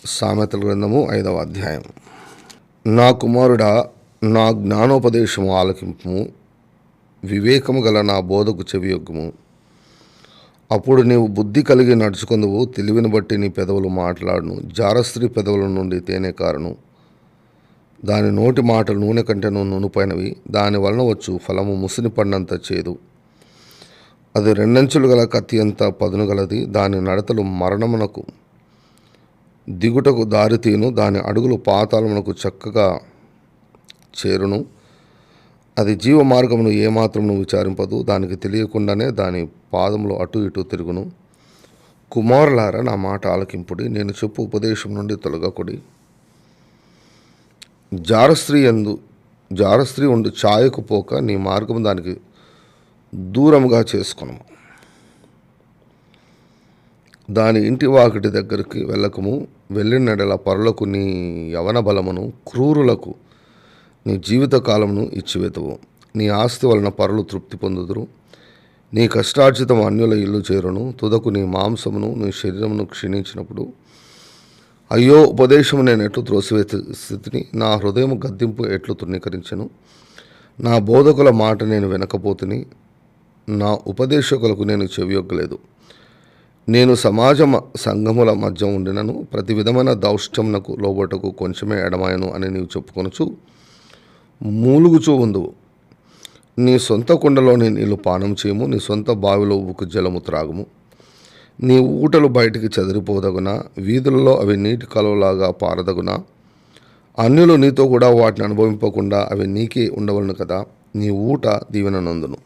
సామెతల గ్రంథము 5వ అధ్యాయం. నా కుమారుడా, నా జ్ఞానోపదేశము ఆలకింపుము, వివేకము గల నా బోధకు చెవియొగ్గుము. అప్పుడు నీవు బుద్ధి కలిగి నడుచుకొందువు, తెలివిని బట్టి నీ పెదవులు మాట్లాడును. జారస్త్రీ పెదవుల నుండి తేనె కారును, దాని నోటి మాటలు నూనె కంటెను నునుపైనవి. దాని వలన వచ్చు ఫలము ముసిని పడినంత చేదు. అది రెండంచులు గల కత్తి అంత పదును గలది. దాని నడతలు మరణమునకు దిగుటకు దారితీను. దాని అడుగులు పాతాళమునకు చక్కగా చేరును. అది జీవ మార్గమును ఏమాత్రమును విచారింపదు. దానికి తెలియకుండానే దాని పాదములు అటు ఇటు తిరుగును. కుమారులారా, నా మాట ఆలకింపుడి, నేను చెప్పు ఉపదేశం నుండి తొలగకుడి. జారస్త్రీ ఉండు ఛాయకు పోక నీ మార్గము దానికి దూరముగా చేసుకును. దాని ఇంటి వాకిటి దగ్గరికి వెళ్ళకము. వెళ్ళినడల పరులకు నీ యవన బలమును, క్రూరులకు నీ జీవిత కాలమును ఇచ్చివేతువు. నీ ఆస్తి వలన పరులు తృప్తి పొందుదురు. నీ కష్టార్జితం అన్యుల ఇల్లు చేరును. తుదకు నీ మాంసమును, నీ శరీరమును క్షీణించినప్పుడు, అయ్యో, ఉపదేశము నేను ఎట్లు త్రోసివేత స్థితిని, నా హృదయము గద్దింపు ఎట్లు తృణీకరించెను. నా బోధకుల మాట నేను వినకపోతిని, నా ఉపదేశకులకు నేను చెవియొగ్గలేదు. నేను సంఘముల మధ్య ఉండినను ప్రతి విధమైన దౌష్ట్యమునకు లోబటకు కొంచెమే ఎడమాయను అని నీవు చెప్పుకొనుచు మూలుగుచూ ఉందువు. నీ సొంత కుండలోని నీళ్లు పానం చేయము, నీ సొంత బావిలో ఉక్కు జలము త్రాగుము. నీ ఊటలు బయటికి చెదిరిపోదగునా, వీధులలో అవి నీటి కాలువలాగా పారదగునా. అన్యులు నీతో కూడా వాటిని అనుభవింపకుండా అవి నీకే ఉండవలను కదా. నీ ఊట దీవెననందును.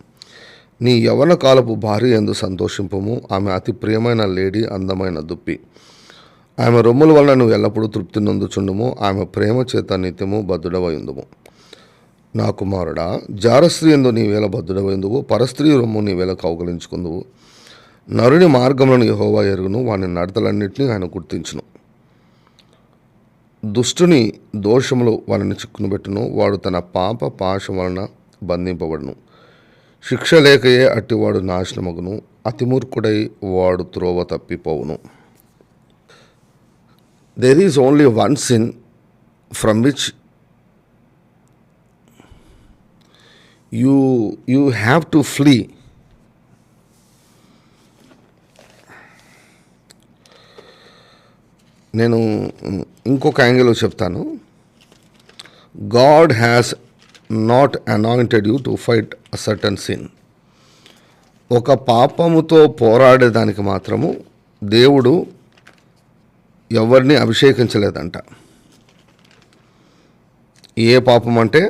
నీ యవన కాలపు భార్య యందు సంతోషింపము. ఆమె అతి ప్రియమైన లేడీ, అందమైన దుప్పి. ఆమె రొమ్ముల వలన నువ్వు ఎల్లప్పుడూ తృప్తి నొందుచుండుము. ఆమె ప్రేమ చేత నిత్యము బద్ధుడవయుందుము. నా కుమారుడా, జారస్త్రీ యందు నీవేళ బద్ధుడవయుందువు, పరస్త్రీ రొమ్ము నీవేళ కౌగలించుకుందువు. నరుని మార్గములను యెహోవా ఎరుగును, వాని నడతలన్నింటినీ ఆయన గుర్తించును. దుష్టుని దోషములు వారిని చిక్కునుబెట్టును, వాడు తన పాప పాశం వలన బంధింపబడును. శిక్ష లేకయే అట్టివాడు నాశనమగును, అతిమూర్ఖుడై వాడు త్రోవ తప్పిపోవును. There is only one sin from which you have to flee. నేను ఇంకొక యాంగిల్లో చెప్తాను. God has not anointed you to fight a certain sin. ఒక పాపముతో పోరాడేదానికి మాత్రము దేవుడు ఎవరిని అభిషేకించలేదంట. ఏ పాపం అంటే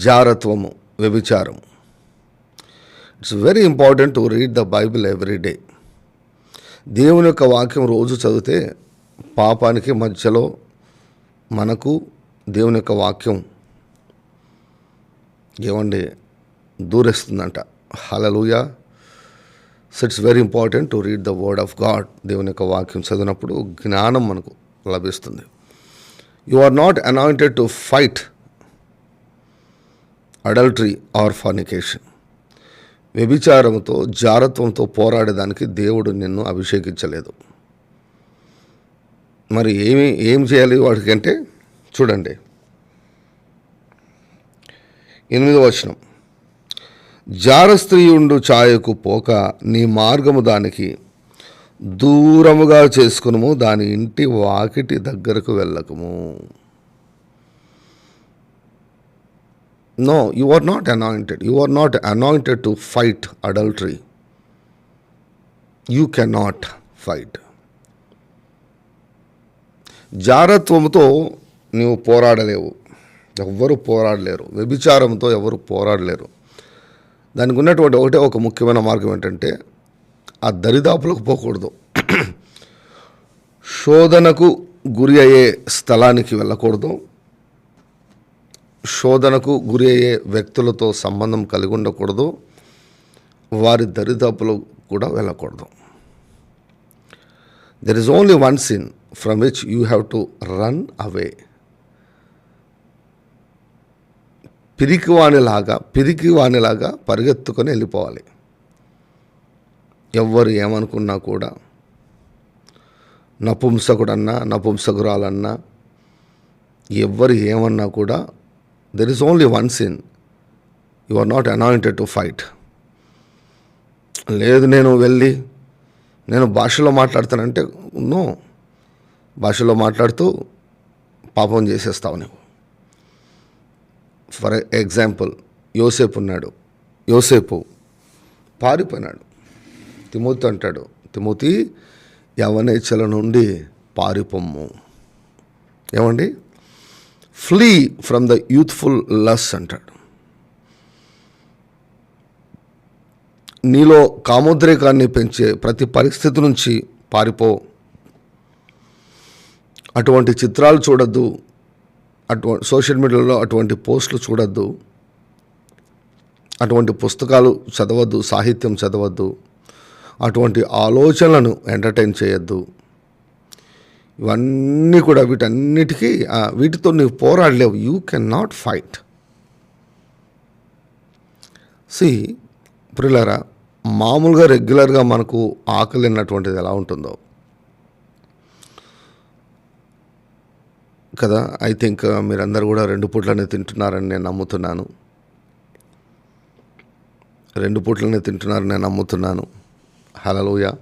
జారత్వము, వ్యభిచారము. It's very important to read the Bible every day. దేవుని యొక్క వాక్యం రోజు చదివితే పాపానికి మధ్యలో మనకు దేవుని యొక్క వాక్యం ఏమండి దూరేస్తుందంట. Hallelujah. So it's very important to read the word of God. దేవుని యొక్క వాక్యం చదివినప్పుడు జ్ఞానం మనకు లభిస్తుంది. You are not anointed to fight adultery or fornication. వ్యభిచారంతో, జారత్వంతో పోరాడేదానికి దేవుడు నిన్ను అభిషేకించలేదు. మరి ఏం చేయాలి వాడికి అంటే, చూడండి 8వ వచనం. జారస్త్రీయుండు ఛాయకు పోక నీ మార్గము దానికి దూరముగా చేసుకునుము, దాని ఇంటి వాకిటి దగ్గరకు వెళ్ళకము. No, you are not anointed. You are not anointed to fight adultery. You cannot fight. జారత్వంతో నీవు పోరాడలేవు, ఎవ్వరు పోరాడలేరు. వ్యభిచారంతో ఎవరు పోరాడలేరు. దానికి ఉన్నటువంటి ఒక ముఖ్యమైన మార్గం ఏంటంటే, ఆ దరిదాపులకు పోకూడదు. శోధనకు గురి అయ్యే స్థలానికి వెళ్ళకూడదు. శోధనకు గురి అయ్యే వ్యక్తులతో సంబంధం కలిగి ఉండకూడదు. వారి దరిదాపులు కూడా వెళ్ళకూడదు. There is only one sin from which you have to run away. పిరికివానిలాగా పరిగెత్తుకొని వెళ్ళిపోవాలి. ఎవ్వరు ఏమనుకున్నా కూడా నపుంసకుడన్నా నపుంసకురాలన్నా ఎవ్వరు ఏమన్నా కూడా there is only one sin, you are not anointed to fight. లేదు నేను భాషలో మాట్లాడతానంటే నో, భాషలో మాట్లాడుతూ పాపం చేసేస్తావు నువ్వు. ఫర్ ఎగ్జాంపుల్ యోసేపు ఉన్నాడు. యోసేపు పారిపోయినాడు. తిమోతి అంటాడు, తిమోతి యవనేచ్ఛల నుండి పారిపోమ్ము. ఏమండి, ఫ్లీ ఫ్రమ్ ద యూత్ఫుల్ లస్ అంటాడు. నీలో కామోద్రేకాన్ని పెంచే ప్రతి పరిస్థితి నుంచి పారిపో. అటువంటి చిత్రాలు చూడొద్దు, అటువంటి సోషల్ మీడియాలో అటువంటి పోస్టులు చూడొద్దు, అటువంటి పుస్తకాలు చదవద్దు, సాహిత్యం చదవద్దు, అటువంటి ఆలోచనలను ఎంటర్టైన్ చేయొద్దు. ఇవన్నీ కూడా వీటితో నీవు పోరాడలేవు. You can not fight. ప్రియులారా, మామూలుగా రెగ్యులర్గా మనకు ఆకలి అన్నటువంటిది ఎలా ఉంటుందో కదా. ఐ థింక్ మీరందరూ కూడా 2 పూట్లనే తింటున్నారని నేను నమ్ముతున్నాను. 2 పూట్లనే తింటున్నారని నేను నమ్ముతున్నాను. హల్లెలూయా.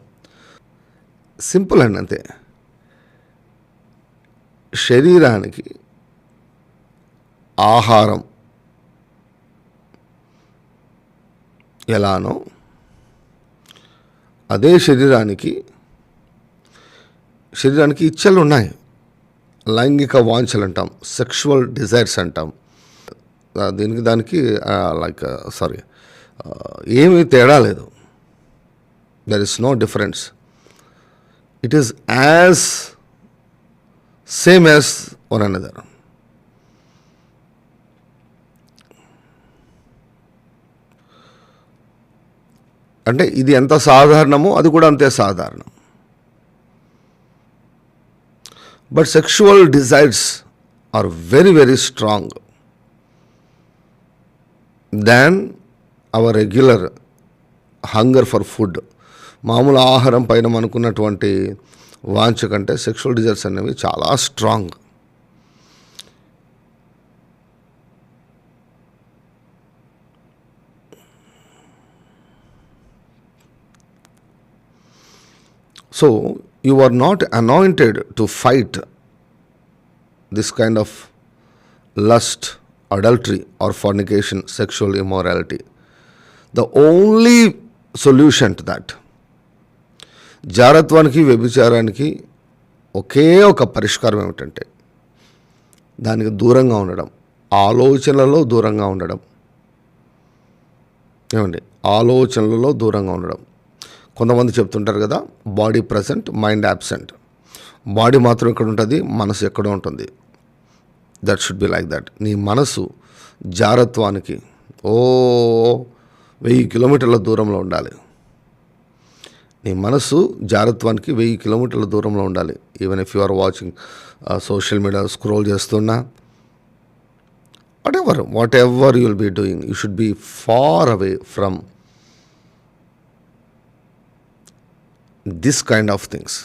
సింపుల్ అండి, అంతే. శరీరానికి ఆహారం ఎలానో అదే శరీరానికి ఇచ్చలు ఉన్నాయి. లైంగిక వాంఛలు అంటాం, సెక్షువల్ డిజైర్స్ అంటాం. దానికి ఏమీ తేడా లేదు. There is no difference. It is as same as one another. అంటే ఇది ఎంత సాధారణమో అది కూడా అంతే సాధారణం. But sexual desires are very very strong than our regular hunger for food. మామూలు ఆహారం పైన మనకున్నటువంటి వాంఛ కంటే సెక్షువల్ డిజైర్స్ అనేవి చాలా strong. So you are not anointed to fight this kind of lust, adultery or fornication, sexual immorality. The only solution to that, జారత్వానికి వ్యభిచారానికి ఒకే ఒక పరిష్కారం ఏమిటంటే దానికి దూరంగా ఉండడం, ఆలోచనలలో దూరంగా ఉండడం. ఏమండి, ఆలోచనలలో దూరంగా ఉండడం. కొంతమంది చెప్తుంటారు కదా, body present mind absent. Body మాత్రం ఎక్కడ ఉంటుంది, మనసు ఎక్కడో ఉంటుంది. That should be like that. నీ మనసు జారత్వానికి 1000 కిలోమీటర్ల దూరంలో ఉండాలి. నీ మనసు జారత్వానికి 1000 కిలోమీటర్ల దూరంలో ఉండాలి. Even if you are watching social media, scroll చేస్తున్నా, whatever you will be doing, you should be far away from this kind of things.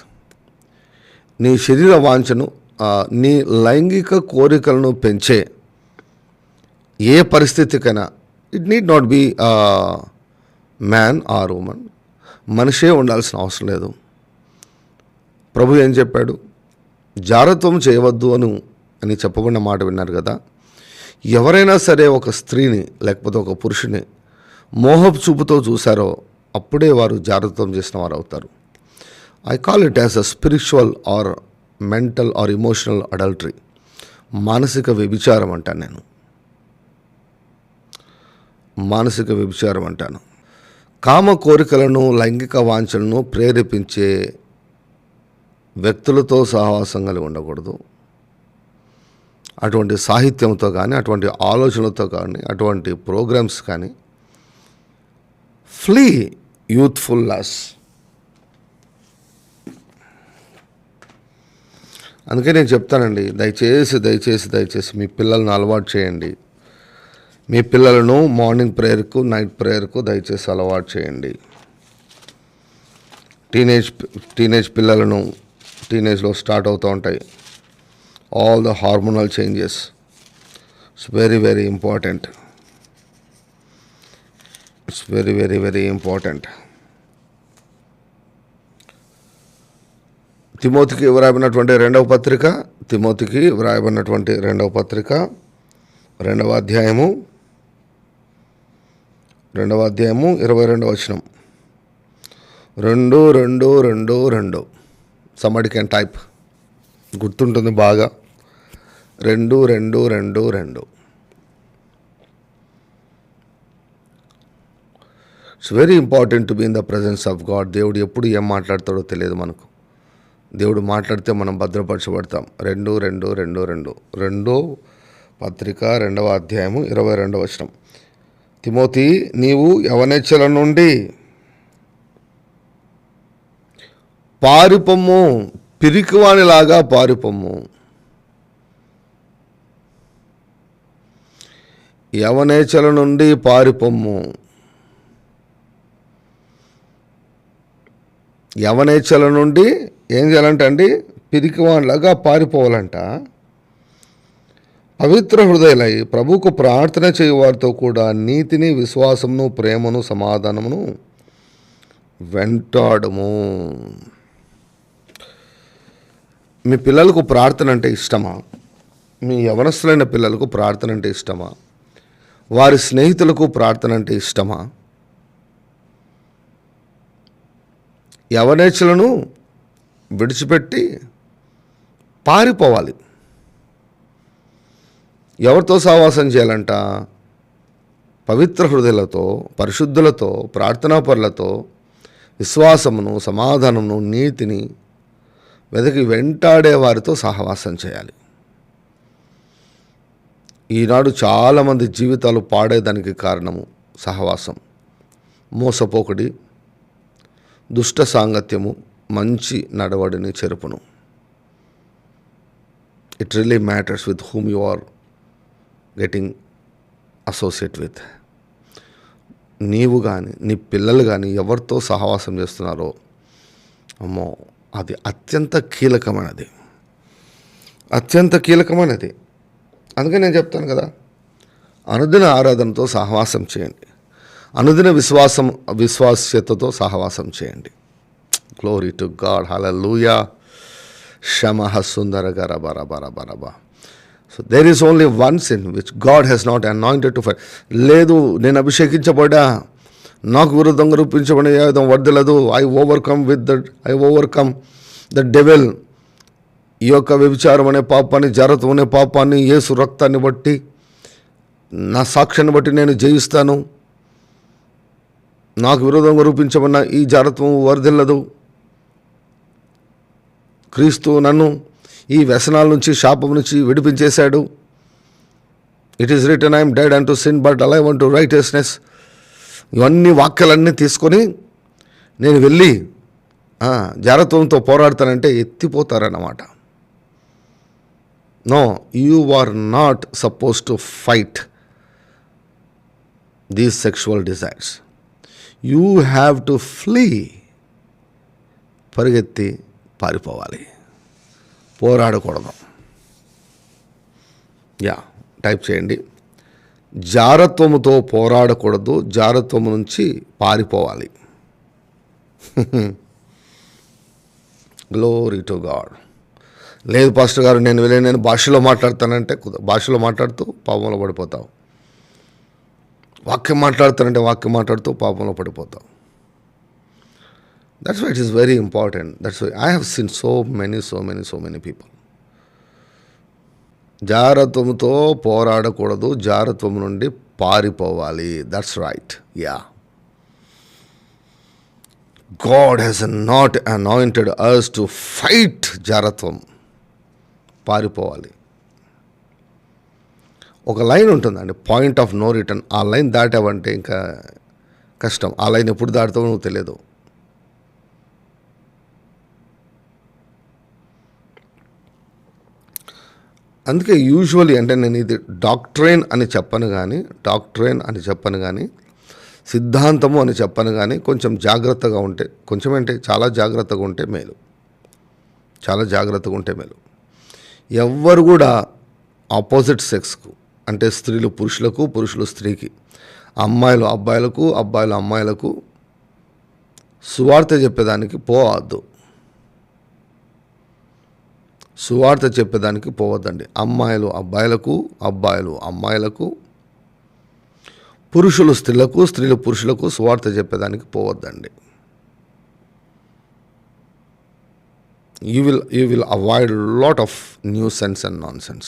నీ శరీర వాంఛను, నీ లైంగిక కోరికలను పెంచే ఏ పరిస్థితికైనా, it need not be man or woman, మనిషే ఉండాల్సిన అవసరం లేదు. ప్రభు ఏం చెప్పాడు? జారత్వం చేయవద్దు అని చెప్పబడిన మాట విన్నారు కదా. ఎవరైనా సరే ఒక స్త్రీని లేకపోతే ఒక పురుషుని మోహపు చూపుతో చూశారో అప్పుడే వారు జారత్వం చేసిన వారు అవుతారు. I call it as a spiritual or mental or emotional adultery. మానసిక వ్యభిచారం అంటాను నేను. మానసిక వ్యభిచారం అంటాను. కామ కోరికలను, లైంగిక వాంఛలను ప్రేరేపించే వ్యక్తులతో సహవాసం కలిగి ఉండకూడదు. అటువంటి సాహిత్యంతో కానీ, అటువంటి ఆలోచనలతో కానీ, అటువంటి ప్రోగ్రామ్స్ కానీ. Flee youthful lust. అందుకే నేను చెప్తానండి, దయచేసి మీ పిల్లలను అలవాటు చేయండి. మీ పిల్లలను మార్నింగ్ ప్రేయర్కు, నైట్ ప్రేయర్కు దయచేసి అలవాటు చేయండి. టీనేజ్ పిల్లలను టీనేజ్లో స్టార్ట్ అవుతూ ఉంటాయి. All the hormonal changes. It's very very important. It's very very very important. తిమోతికి వ్రాయబడినటువంటి రెండవ పత్రిక 2వ అధ్యాయము 22వ వచనం. 2 somebody can type. గుర్తుంటుంది బాగా. 2 it's very important to be in the presence of God. దేవుడు ఎప్పుడు ఏం మాట్లాడతాడో తెలియదు మనకు. దేవుడు మాట్లాడితే మనం భద్రపరచబడతాం. 2 పత్రిక 2వ అధ్యాయము 22వ వచనం. తిమోతి, నీవు యవనేచ్ఛల నుండి పారిపొమ్ము, పిరికివానిలాగా పారిపొమ్ము. యవనేచ్ఛల నుండి పారిపొమ్ము. యవనేచ్ఛల నుండి ఏం చేయాలంట అండి? పిరికివానిలాగా పారిపోవాలంట. పవిత్ర హృదయులై ప్రభువుకు ప్రార్థన చేయువారితో కూడా నీతిని, విశ్వాసమును, ప్రేమను, సమాధానమును వెంటాడము. మీ పిల్లలకు ప్రార్థన అంటే ఇష్టమా? మీ యవనస్తులైన పిల్లలకు ప్రార్థన అంటే ఇష్టమా? వారి స్నేహితులకు ప్రార్థన అంటే ఇష్టమా? యవనేచ్ఛలను విడిచిపెట్టి పారిపోవాలి. ఎవరితో సహవాసం చేయాలంట? పవిత్ర హృదయాలతో, పరిశుద్ధులతో, ప్రార్థనాపరులతో, విశ్వాసమును, సమాధానమును, నీతిని వెదకి వెంటాడే వారితో సహవాసం చేయాలి. ఈనాడు చాలామంది జీవితాలు పాడేదానికి కారణము సహవాసం. మోసపోకడి, దుష్ట సాంగత్యము మంచి నడవడిని చెరుపును. It really matters with whom you are getting associate with. నీవు కానీ నీ పిల్లలు కానీ ఎవరితో సహవాసం చేస్తున్నారో అమ్మో, అది అత్యంత కీలకమైనది. అందుకే నేను చెప్తాను కదా, అనుదిన ఆరాధనతో సహవాసం చేయండి. అనుదిన విశ్వాస్యతతో సహవాసం చేయండి. Glory to God. హల్లెలూయా. శమః సుందర గరబరబరబరబ. So there is only one sin which God has not anointed to fight. లేదు, నేను అభిషేకించబడా, నాకు విరుద్ధంగా రూపించబడిన ఏదో వర్దలదు. I overcome the devil. ఈ యొక్క వ్యభిచారం అనే పాపాన్ని, జారత్వం అనే పాపాన్ని యేసు రక్తాన్ని బట్టి, నా సాక్ష్యాన్ని బట్టి నేను జయిస్తాను. నాకు విరోధంగా రూపించబడిన ఈ జారత్వం వర్ధిల్లదు. క్రీస్తు నన్ను ఈ వ్యసనాల నుంచి, శాపం నుంచి విడిపించేశాడు. It is written, I'm dead అంటూ సిన్ బట్ అలైవ్ అంటూ రైటియస్నెస్. ఇవన్నీ వాక్యాలన్నీ తీసుకొని నేను వెళ్ళి జారత్వంతో పోరాడతానంటే ఎత్తిపోతారన్నమాట. No, you are not suppose to fight these sexual desires. You have to flee. పరిగెత్తి పారిపోవాలి, పోరాడకూడదు. టైప్ చేయండి. జారత్వముతో పోరాడకూడదు, జారత్వము నుంచి పారిపోవాలి. Glory to God. లేదు పాస్టర్ గారు, నేను భాషలో మాట్లాడతానంటే భాషలో మాట్లాడుతూ పాపంలో పడిపోతావు. వాక్యం మాట్లాడుతానంటే వాక్యం మాట్లాడుతూ పాపంలో పడిపోతావు. That's why it is very important. That's why I have seen so many people. జారత్వముతో పోరాడకూడదు, జారత్వము నుండి పారిపోవాలి. That's right. God has not anointed us to fight జారత్వం. పారిపోవాలి. ఒక లైన్ ఉంటుందండి, పాయింట్ ఆఫ్ నో రిటర్న్. ఆ లైన్ దాటావంటే ఇంకా కష్టం. ఆ లైన్ ఎప్పుడు దాటుతావో నువ్వు తెలియదు. అందుకే యూజువలీ, అంటే నేను ఇది డాక్ట్రైన్ అని చెప్పను కానీ సిద్ధాంతము అని చెప్పను కానీ కొంచెం జాగ్రత్తగా ఉంటే, కొంచెం అంటే చాలా జాగ్రత్తగా ఉంటే మేలు. చాలా జాగ్రత్తగా ఉంటే మేలు. ఎవ్వరు కూడా ఆపోజిట్ సెక్స్కు, అంటే స్త్రీలు పురుషులకు, పురుషులు స్త్రీకి, అమ్మాయిలు అబ్బాయిలకు, అబ్బాయిలు అమ్మాయిలకు సువార్త చెప్పేదానికి పోవద్దు. సువార్త చెప్పేదానికి పోవద్దండి. అమ్మాయిలు అబ్బాయిలకు, అబ్బాయిలు అమ్మాయిలకు, పురుషులు స్త్రీలకు, స్త్రీలు పురుషులకు సువార్త చెప్పేదానికి పోవద్దండి. You will avoid a lot of nuisance and nonsense.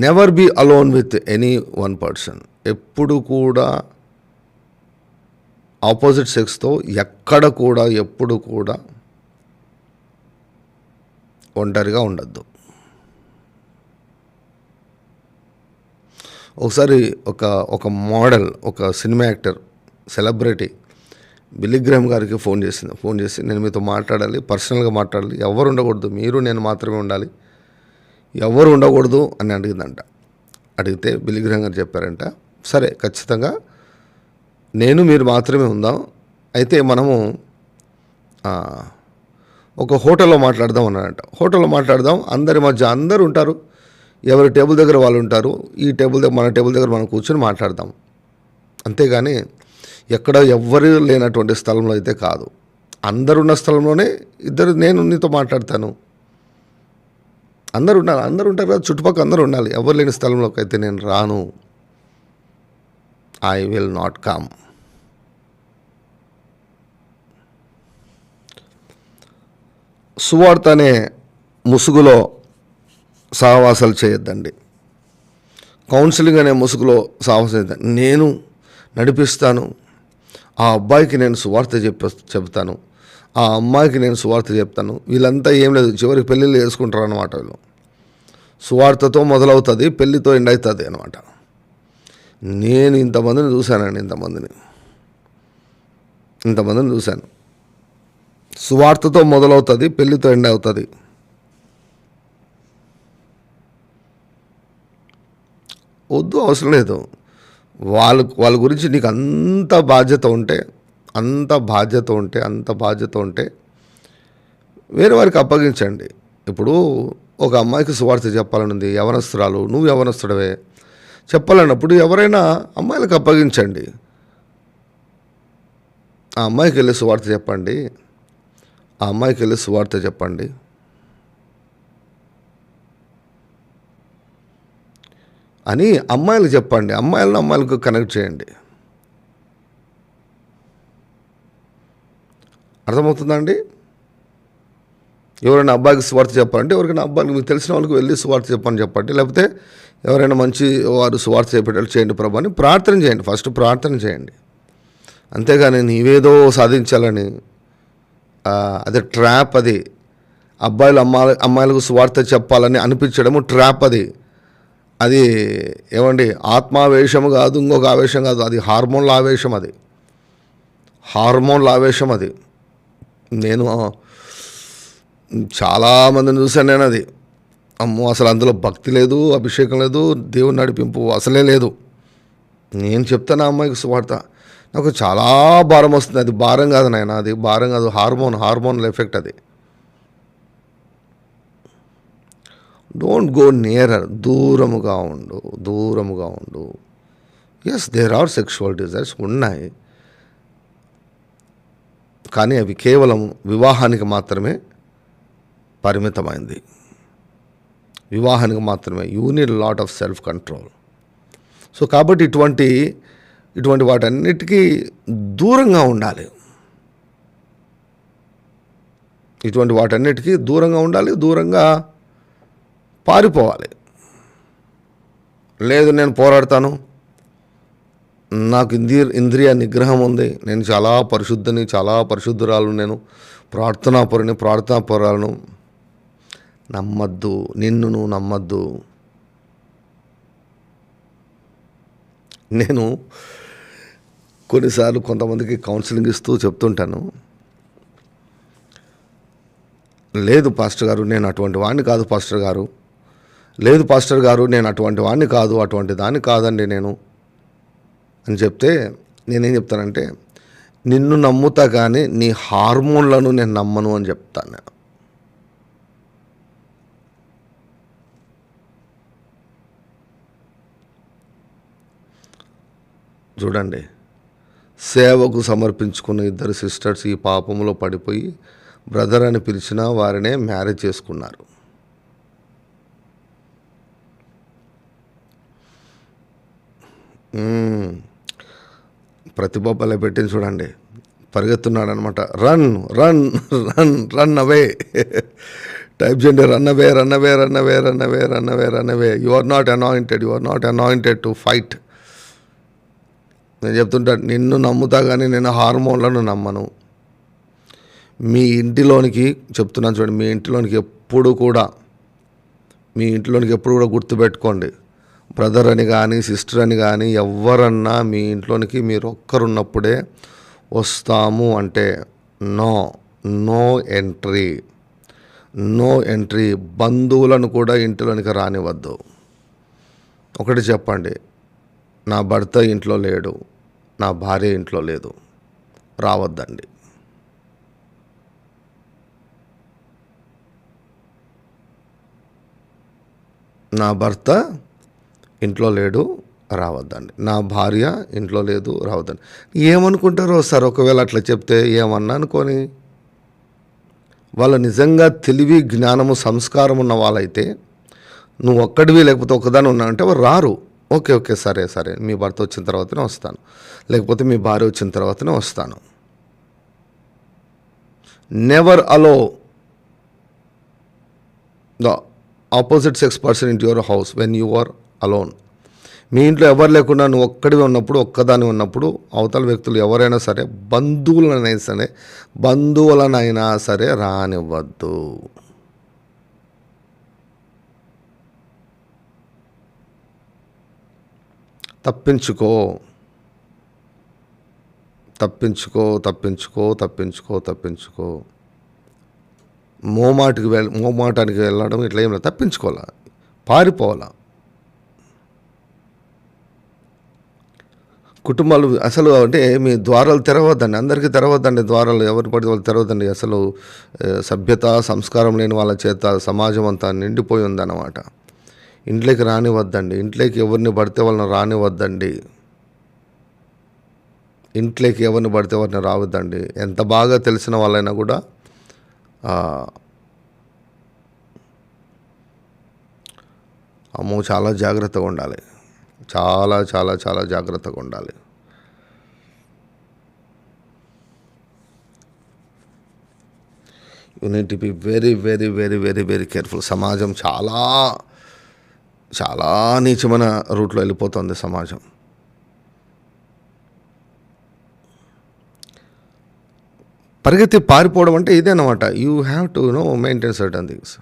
Never be alone with any one person. ఎప్పుడు కూడా ఆపోజిట్ సెక్స్తో ఎప్పుడు కూడా ఒంటరిగా ఉండద్దు. ఒకసారి ఒక మోడల్, ఒక cinema actor, celebrity Billy Graham గారికి ఫోన్ చేసి నేను మీతో మాట్లాడాలి, పర్సనల్గా మాట్లాడాలి, ఎవరు ఉండకూడదు, మీరు నేను మాత్రమే ఉండాలి, ఎవరు ఉండకూడదు అని అడిగితే బిల్లీ గ్రాహం గారు చెప్పారంట, సరే ఖచ్చితంగా నేను మీరు మాత్రమే ఉందాం, అయితే మనము ఒక హోటల్లో మాట్లాడదాం అన్నాడంట. హోటల్లో మాట్లాడదాం, అందరి మధ్య అందరూ ఉంటారు, ఎవరి టేబుల్ దగ్గర వాళ్ళు ఉంటారు, మన టేబుల్ దగ్గర మనం కూర్చొని మాట్లాడదాం, అంతేగాని ఎక్కడ ఎవ్వరు లేనటువంటి స్థలంలో అయితే కాదు. అందరున్న స్థలంలోనే నేను నీతో మాట్లాడతాను, అందరు ఉంటారు కదా, చుట్టుపక్కల అందరూ ఉండాలి, ఎవరు లేని స్థలంలోకి అయితే నేను రాను, ఐ విల్ నాట్ కమ్. సువార్త అనే ముసుగులో సహవాసాలు చేయొద్దండి. కౌన్సిలింగ్ అనే ముసుగులో సహవాసం చేయొద్దండి. నేను నడిపిస్తాను, ఆ అబ్బాయికి నేను సువార్త చెప్తాను, ఆ అమ్మాయికి నేను సువార్త చెప్తాను, వీళ్ళంతా ఏం లేదు, చివరికి పెళ్ళిళ్ళు చేసుకుంటారు అన్నమాట. వీళ్ళు సువార్తతో మొదలవుతుంది, పెళ్ళితో ఎండ్ అవుతుంది అనమాట. నేను ఇంతమందిని చూశానండి, ఇంతమందిని చూశాను. సువార్తతో మొదలవుతుంది, పెళ్ళితో ఎండ్ అవుతుంది. వద్దు, అవసరం లేదు. వాళ్ళ గురించి నీకు అంత బాధ్యత ఉంటే వేరే వారికి అప్పగించండి. ఇప్పుడు ఒక అమ్మాయికి సువార్త చెప్పాలని ఉంది, యవనస్తురాలు, నువ్వు యవనస్తుడవే, చెప్పాలన్నప్పుడు ఎవరైనా అమ్మాయిలకు అప్పగించండి. ఆ అమ్మాయికి వెళ్ళి సువార్త చెప్పండి. అని అమ్మాయిలకు చెప్పండి, అమ్మాయిలకు కనెక్ట్ చేయండి. అర్థమవుతుందండి? ఎవరైనా అబ్బాయికి సువార్త చెప్పాలంటే, ఎవరికైనా అబ్బాయికి మీకు తెలిసిన వాళ్ళకి వెళ్ళి సువార్త చెప్పండి. లేకపోతే ఎవరైనా మంచి వారు సువార్త చెప్పేటట్లు చేయండి ప్రభు అని ప్రార్థన చేయండి. ఫస్ట్ ప్రార్థన చేయండి, అంతేగాని నీవేదో సాధించాలని, అది ట్రాప్. అది అమ్మాయిలకు సువార్త చెప్పాలని అనిపించడము ట్రాప్. అది ఏమండి, ఆత్మావేశము కాదు, ఇంకొక ఆవేశం కాదు, అది హార్మోన్ల ఆవేశం. అది నేను చాలామందిని చూశాను. నేను అది అమ్మో, అసలు అందులో భక్తి లేదు, అభిషేకం లేదు, దేవుని నడిపింపు అసలే లేదు. నేను చెప్తాను ఆ అమ్మాయికి సువార్త, నాకు చాలా భారం వస్తుంది. అది భారం కాదు నాయన, అది భారం కాదు, హార్మోనల్ ఎఫెక్ట్. అది డోంట్ గో నియరర్, దూరముగా ఉండు. Yes, there are sexual desires ఉన్నాయి, కానీ అవి కేవలం వివాహానికి మాత్రమే పరిమితమైంది. You need lot of self control. So కాబట్టి ఇటువంటి వాటన్నిటికీ దూరంగా ఉండాలి. దూరంగా పారిపోవాలి. లేదు, నేను పోరాడతాను, నాకు ఇంద్రియ నిగ్రహం ఉంది, నేను చాలా పరిశుద్ధురాలు, నేను ప్రార్థనాపరురాలను, నమ్మద్దు, నిన్ను నువ్వు నమ్మద్దు. నేను కొన్నిసార్లు కొంతమందికి కౌన్సిలింగ్ ఇస్తూ చెప్తుంటాను, లేదు పాస్టర్ గారు, నేను అటువంటి వాడిని కాదు పాస్టర్ గారు, లేదు పాస్టర్ గారు, నేను అటువంటి వాడిని కాదు, అటువంటి దాన్ని కాదండి నేను అని చెప్తే, నేనేం చెప్తానంటే, నిన్ను నమ్ముతా కానీ నీ హార్మోన్లను నేను నమ్మను అని చెప్తాను నేను. చూడండి, సేవకు సమర్పించుకున్న ఇద్దరు సిస్టర్స్ ఈ పాపంలో పడిపోయి బ్రదర్ అని పిలిచిన వారినే మ్యారేజ్ చేసుకున్నారు. ప్రతిభ భలే పెట్టింది చూడండి, పరిగెత్తున్నాడు అనమాట. Run run run run away type చేయండి, run away run away run away run away run away run away. You are not anointed, you are not anointed to fight. నేను చెప్తుంటా, నిన్ను నమ్ముతా కానీ నేను హార్మోన్లను నమ్మను. మీ ఇంటిలోనికి చెప్తున్నాను చూడండి, మీ ఇంటిలోనికి ఎప్పుడు కూడా గుర్తుపెట్టుకోండి, బ్రదర్ అని కానీ సిస్టర్ అని కానీ ఎవరన్నా మీ ఇంట్లోనికి మీరు ఒక్కరున్నప్పుడే వస్తాము అంటే నో ఎంట్రీ. బంధువులను కూడా ఇంటిలోనికి రానివద్దు. ఒకటి చెప్పండి, నా భర్త ఇంట్లో లేడు, నా భార్య ఇంట్లో లేదు, రావద్దండి. నా భర్త ఇంట్లో లేడు, రావద్దండి. నా భార్య ఇంట్లో లేదు, రావద్దండి. ఏమనుకుంటారో సార్ ఒకవేళ అట్లా చెప్తే, ఏమన్నా అనుకొని. వాళ్ళు నిజంగా తెలివి, జ్ఞానము, సంస్కారం ఉన్న వాళ్ళైతే, నువ్వు ఒక్కడివి లేకపోతే ఒక్కదాని ఉన్నావంటే వారు రారు. ఓకే సరే, మీ భర్త వచ్చిన తర్వాతనే వస్తాను, లేకపోతే మీ భార్య వచ్చిన తర్వాతనే వస్తాను. Never allow the opposite sex person into your house when you are alone. మీ ఇంట్లో ఎవరు లేకుండా నువ్వు ఒక్కడివి ఉన్నప్పుడు, ఒక్కదాని ఉన్నప్పుడు, అవతల వ్యక్తులు ఎవరైనా సరే, బంధువులనైనా సరే రానివ్వద్దు. తప్పించుకో. మోమాటానికి వెళ్ళడం ఇట్లా ఏం లేదు, తప్పించుకోవాలా, పారిపోవాలా. కుటుంబాలు అసలు అంటే మీ ద్వారాలు తెరవద్దండి, అందరికీ తెరవద్దండి ద్వారాలు, ఎవరు పడితే వాళ్ళు తెరవద్దండి. అసలు సభ్యత, సంస్కారం లేని వాళ్ళ చేత సమాజం అంతా నిండిపోయి ఉందన్నమాట. ఇంట్లోకి రానివద్దండి, ఇంట్లోకి ఎవరిని పడితే వాళ్ళని రానివద్దండి, రావద్దండి. ఎంత బాగా తెలిసిన వాళ్ళైనా కూడా అమ్మో చాలా జాగ్రత్తగా ఉండాలి, చాలా జాగ్రత్తగా ఉండాలి. You need to be very careful. సమాజం చాలా నీచమైన రూట్లో వెళ్ళిపోతుంది సమాజం. పరిగెత్తి పారిపోవడం అంటే ఇదేనమాట. You have to maintain certain things.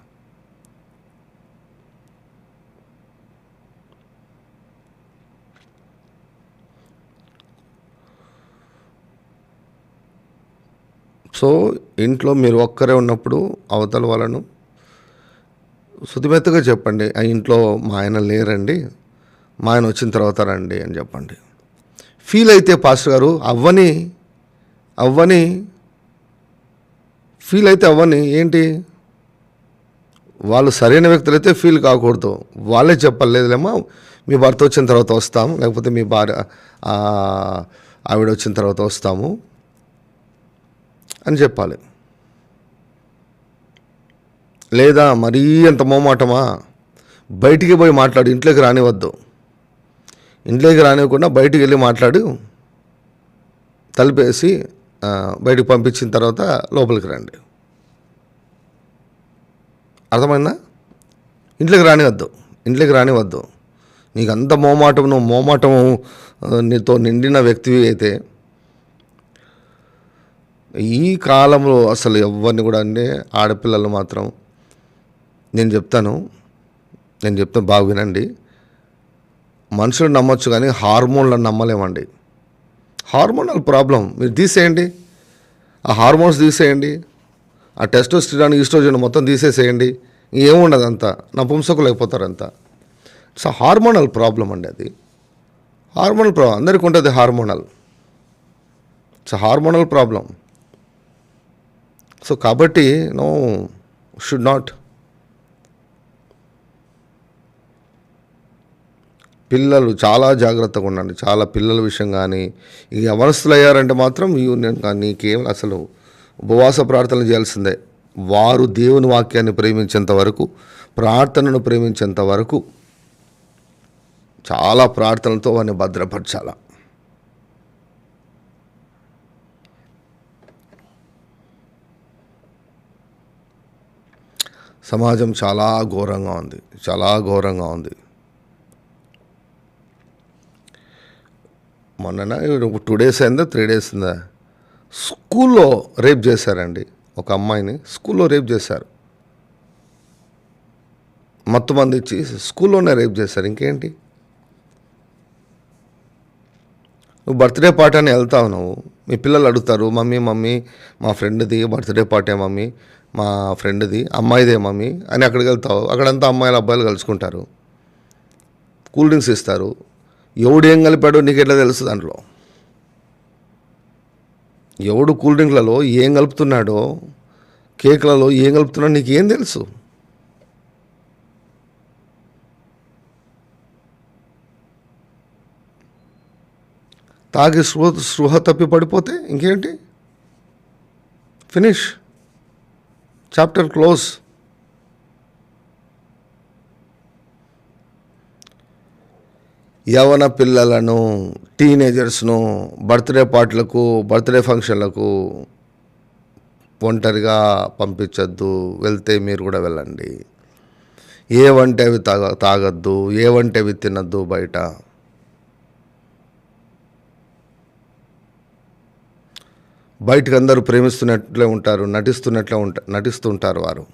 So ఇంట్లో మీరు ఒక్కరే ఉన్నప్పుడు అవతల వాళ్ళను శుతిమెత్తగా చెప్పండి, ఆ ఇంట్లో మా ఆయన లేరండి, మా ఆయన వచ్చిన తర్వాత రండి అని చెప్పండి. ఫీల్ అయితే పాస్టర్ గారు అవ్వని ఏంటి, వాళ్ళు సరైన వ్యక్తులు అయితే ఫీల్ కాకూడదు, వాళ్ళే చెప్పాలి, లేదులేమ్మా మీ భర్త వచ్చిన తర్వాత వస్తాము, లేకపోతే మీ భార్య ఆవిడ వచ్చిన తర్వాత వస్తాము అని చెప్పాలి. లేదా మరీ అంత మొహమాటమా, బయటికి పోయి మాట్లాడు, ఇంట్లోకి రానివద్దు. ఇంట్లోకి రానివ్వకుండా బయటికి వెళ్ళి మాట్లాడు, తలుపేసి బయటకు పంపించిన తర్వాత లోపలికి రండి. అర్థమైందా? ఇంట్లోకి రానివద్దు. నీకు అంత మొహమాటము నీతో నిండిన వ్యక్తివి అయితే, ఈ కాలంలో అసలు ఎవరిని కూడా అంటే ఆడపిల్లలు మాత్రం నేను చెప్తాను బాగా వినండి. మనుషులు నమ్మొచ్చు కానీ హార్మోన్లను నమ్మలేమండి. హార్మోనల్ ప్రాబ్లం మీరు తీసేయండి, ఆ హార్మోన్స్ తీసేయండి, ఆ టెస్టోస్టెరాన్, ఈస్ట్రోజన్ మొత్తం తీసేసేయండి, ఏముండదు అంతా, నపుంసకులు అయిపోతారు అంతా. ఇట్స్ హార్మోనల్ ప్రాబ్లం అండి అది. హార్మోనల్ ప్రాబ్లం అందరికీ ఉంటుంది. It's hormonal problem. సో కాబట్టి నో, షుడ్ నాట్. పిల్లలు చాలా జాగ్రత్తగా ఉండండి. చాలా పిల్లల విషయం కానీ, ఈ అవస్థలు అయ్యారంటే మాత్రం యూనియన్ కానీ నీకేం అసలు ఉపవాస ప్రార్థనలు చేయాల్సిందే. వారు దేవుని వాక్యాన్ని ప్రేమించేంత వరకు, ప్రార్థనను ప్రేమించేంత వరకు చాలా ప్రార్థనలతో వారిని భద్రపరచాల. సమాజం చాలా ఘోరంగా ఉంది, చాలా ఘోరంగా ఉంది. మొన్న 2 days అయిందా 3 days అయిందా స్కూల్లో రేప్ చేశారండి. ఒక అమ్మాయిని స్కూల్లో రేప్ చేశారు. మొత్తం మంది ఇచ్చి స్కూల్లోనే రేప్ చేశారు. ఇంకేంటి? నువ్వు బర్త్డే పార్టీ అని వెళ్తావు, నువ్వు మీ పిల్లలు అడుగుతారు, మమ్మీ మా ఫ్రెండ్ది బర్త్డే పార్టీ మమ్మీ, మా ఫ్రెండ్ది అమ్మాయిదే మమ్మీ అని అక్కడికి వెళ్తావు. అక్కడంతా అమ్మాయిలు అబ్బాయిలు కలుసుకుంటారు, కూల్ డ్రింక్స్ ఇస్తారు. ఎవడు ఏం కలిపాడో నీకు ఎట్లా తెలుసు? దాంట్లో ఎవడు కూల్ డ్రింక్లలో ఏం కలుపుతున్నాడో, కేక్లలో ఏం కలుపుతున్నాడో నీకు ఏం తెలుసు? తాగి స్పృహ తప్పి పడిపోతే ఇంకేంటి? Finish, chapter close. యవన పిల్లలను, టీనేజర్స్ను బర్త్డే పార్టీలకు, బర్త్డే ఫంక్షన్లకు ఒంటరిగా పంపించద్దు. వెళ్తే మీరు కూడా వెళ్ళండి. ఏవంటే అవి తాగద్దు, ఏవంటే అవి తినద్దు. బయటకు అందరూ ప్రేమిస్తున్నట్లే ఉంటారు, నటిస్తుంటారు. వారు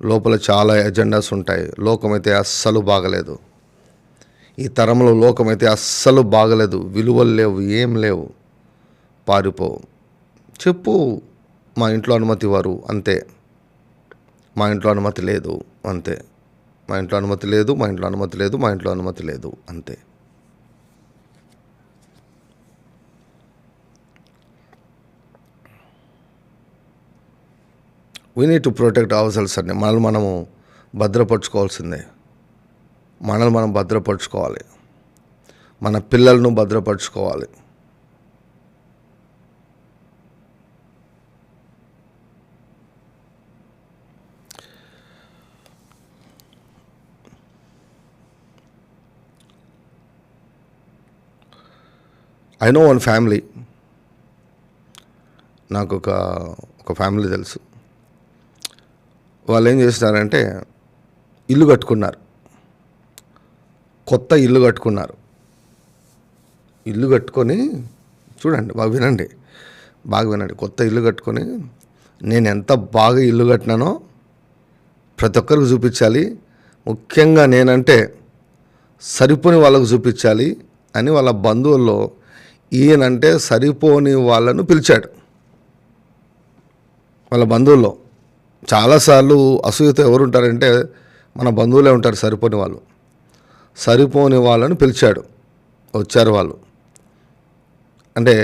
లోపల చాలా ఎజెండాస్ ఉంటాయి. లోకమైతే అస్సలు బాగలేదు. ఈ తరంలో లోకమైతే అస్సలు బాగలేదు. విలువలు లేవు, ఏం లేవు. పారిపో, చెప్పు మా ఇంట్లో అనుమతి వారు, అంతే. మా ఇంట్లో అనుమతి లేదు, అంతే. మా ఇంట్లో అనుమతి లేదు, మా ఇంట్లో అనుమతి లేదు, మా ఇంట్లో అనుమతి లేదు, అంతే. We need to protect ourselves అండి. మనము భద్రపరచుకోవాల్సిందే. మనం భద్రపరచుకోవాలి. మన పిల్లలను భద్రపరచుకోవాలి. I know one family. నాకు ఒక ఫ్యామిలీ తెలుసు. వాళ్ళు ఏం చేస్తున్నారంటే ఇల్లు కట్టుకున్నారు, కొత్త ఇల్లు కట్టుకున్నారు. ఇల్లు కట్టుకొని చూడండి, బాగా వినండి. కొత్త ఇల్లు కట్టుకొని నేను ఎంత బాగా ఇల్లు కట్టినానో ప్రతి ఒక్కరికి చూపించాలి. ముఖ్యంగా నేనంటే సరిపోని వాళ్ళకు చూపించాలి అని వాళ్ళ బంధువుల్లో ఈయనంటే సరిపోని వాళ్ళను పిలిచాడు. వాళ్ళ బంధువుల్లో చాలాసార్లు అసూయతో ఎవరుంటారంటే మన బంధువులే ఉంటారు. సరిపోని వాళ్ళను పిలిచాడు. వచ్చారు వాళ్ళు. అంటే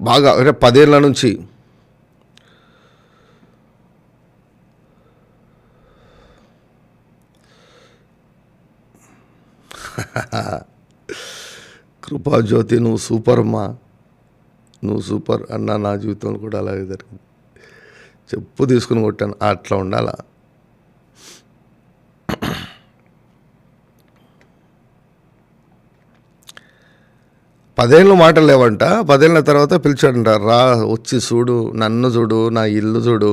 బాగా 10 ఏళ్ళ నుంచి కృపాజ్యోతి, నువ్వు సూపర్ అమ్మా, నువ్వు సూపర్ అన్న. నా జీవితంలో కూడా అలాగే జరిగింది. చెప్పు తీసుకుని కొట్టాను. అట్లా ఉండాలా. పదేళ్ళు మాటలు లేవంట. 10 ఏళ్ళ తర్వాత పిలిచాడంట. రా, వచ్చి చూడు, నన్ను చూడు, నా ఇల్లు చూడు,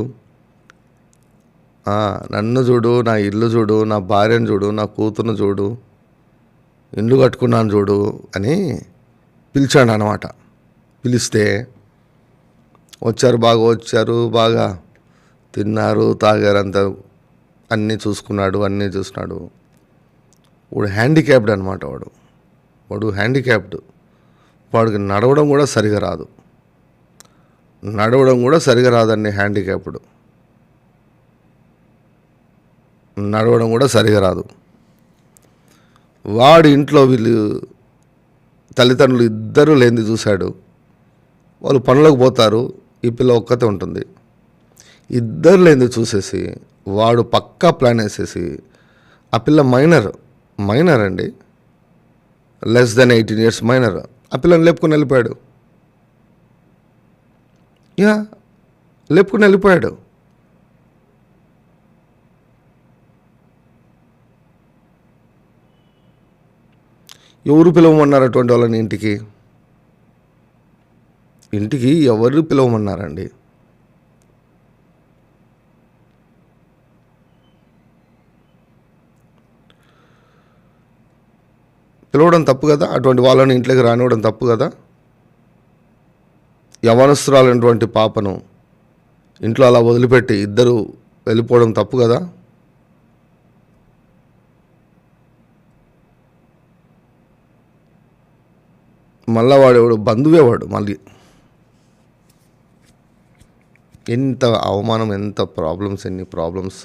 నన్ను చూడు, నా ఇల్లు చూడు, నా భార్యను చూడు, నా కూతురును చూడు, ఇల్లు కట్టుకున్నాను చూడు అని పిలిచాడు అనమాట. పిలిస్తే వచ్చారు, బాగా తిన్నారు, తాగారు, అంతా అన్నీ చూసుకున్నాడు. వాడు హ్యాండిక్యాప్డ్ అనమాట. వాడు హ్యాండిక్యాప్డ్. వాడికి నడవడం కూడా సరిగా రాదండి. హ్యాండిక్యాప్డ్. నడవడం కూడా సరిగా రాదు. వాడి ఇంట్లో వీళ్ళు తల్లిదండ్రులు ఇద్దరూ లేనిది చూశాడు. వాళ్ళు పనులకు పోతారు, ఈ పిల్ల ఒక్కతే ఉంటుంది. ఇద్దరు లేనిది చూసేసి వాడు పక్కా ప్లాన్ వేసేసి, ఆ పిల్ల మైనర్ అండి, లెస్ దెన్ 18 years మైనర్, ఆ పిల్లని లేపుకొని వెళ్ళిపోయాడు. లేపుకొని వెళ్ళిపోయాడు. ఎవరు పిలవమన్నారు అటువంటి వాళ్ళని ఇంటికి? ఎవరు పిలవమన్నారండి? పిలవడం తప్పు కదా? అటువంటి వాళ్ళని ఇంట్లోకి రానివ్వడం తప్పు కదా? యవనస్తురాలైనటువంటి పాపను ఇంట్లో అలా వదిలిపెట్టి ఇద్దరు వెళ్ళిపోవడం తప్పు కదా? మళ్ళా వాడు బంధువే వాడు. మళ్ళీ ఎంత అవమానం, ఎంత ప్రాబ్లమ్స్, ఎన్ని ప్రాబ్లమ్స్.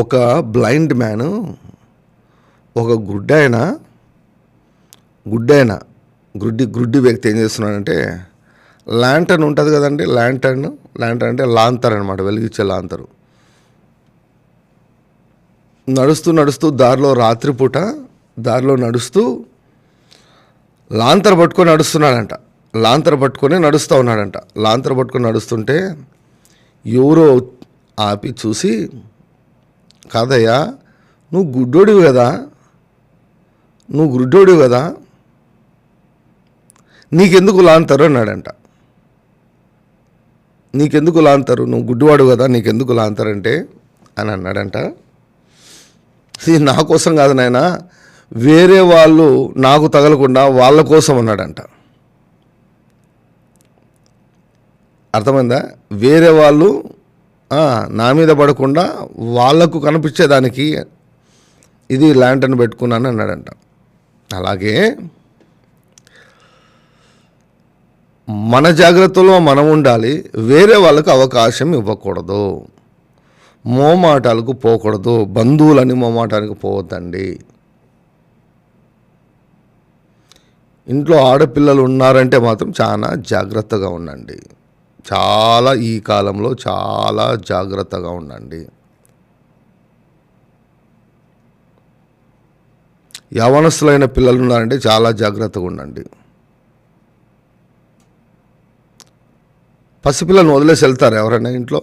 ఒక బ్లైండ్ మ్యాను, ఒక గుడ్డాయన గుడ్డి వ్యక్తి ఏం చేస్తున్నాడంటే, ల్యాంటర్న్ ఉంటుంది కదండి, ల్యాంటర్న్ అంటే లాంతర్ అనమాట, వెలిగించే లాంతరు. నడుస్తూ రాత్రిపూట దారిలో నడుస్తూ లాంతర్ పట్టుకొని నడుస్తున్నాడంట. లాంతర్ పట్టుకొని నడుస్తుంటే ఎవరో ఆపి చూసి, కాదయ్యా నువ్వు గుడ్డోడివి కదా, నీకెందుకు లాంతరు అన్నాడంట. నీకెందుకు లాంతరు, నువ్వు గుడ్డివాడు కదా, నీకెందుకు లాంతరంటే అని అన్నాడంట. ఇది నా కోసం కాదు నాయనా, వేరే వాళ్ళు నాకు తగలకుండా వాళ్ళ కోసం అన్నాడంట. అర్థమైందా? వేరే వాళ్ళు నా మీద పడకుండా వాళ్లకు కనిపించేదానికి ఇది ల్యాంటర్న్ పెట్టుకున్నాను అన్నాడంట. అలాగే మన జాగ్రత్తలో మనం ఉండాలి, వేరే వాళ్ళకు అవకాశం ఇవ్వకూడదు, మోమాటాలకు పోకూడదు, బంధువులని మోమాటానికి పోవద్దండి. ఇంట్లో ఆడపిల్లలు ఉన్నారంటే మాత్రం చాలా జాగ్రత్తగా ఉండండి. ఈ కాలంలో చాలా జాగ్రత్తగా ఉండండి. యవనస్తులైన పిల్లలు ఉన్నారంటే చాలా జాగ్రత్తగా ఉండండి. పసిపిల్లలను వదిలేసి వెళ్తారు ఎవరైనా ఇంట్లో,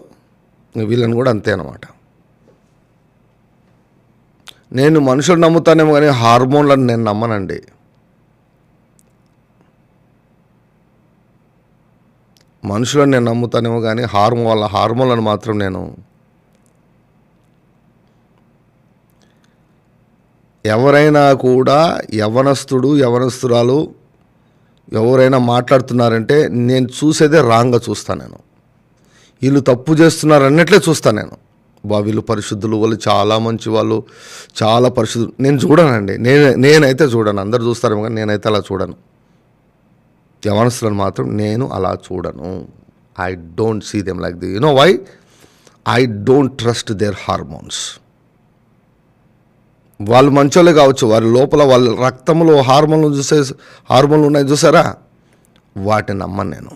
వీళ్ళని కూడా అంతే అన్నమాట. నేను మనుషులు నమ్ముతానేమో కానీ హార్మోన్లను నేను నమ్మనండి. మనుషులను నేను నమ్ముతానేమో కానీ హార్మోన్లను మాత్రం నేను. ఎవరైనా కూడా యవనస్తురాలు ఎవరైనా మాట్లాడుతున్నారంటే నేను చూసేదే రాంగ్గా చూస్తాను. నేను వీళ్ళు తప్పు చేస్తున్నారు అన్నట్లే చూస్తాను. వీళ్ళు పరిశుద్ధులు, వాళ్ళు చాలా మంచి వాళ్ళు, చాలా పరిశుద్ధులు నేను చూడనండి. నేనైతే చూడను. అందరు చూస్తారేమో కానీ నేనైతే అలా చూడను. యవనస్తులను మాత్రం నేను అలా చూడను. I don't see them like the. You know why? I don't trust their hormones. వాళ్ళు మంచోళ్ళే కావచ్చు, వారి లోపల వాళ్ళ రక్తంలో హార్మోన్లు ఉన్నాయి చూసారా, వాటిని నమ్మను నేను.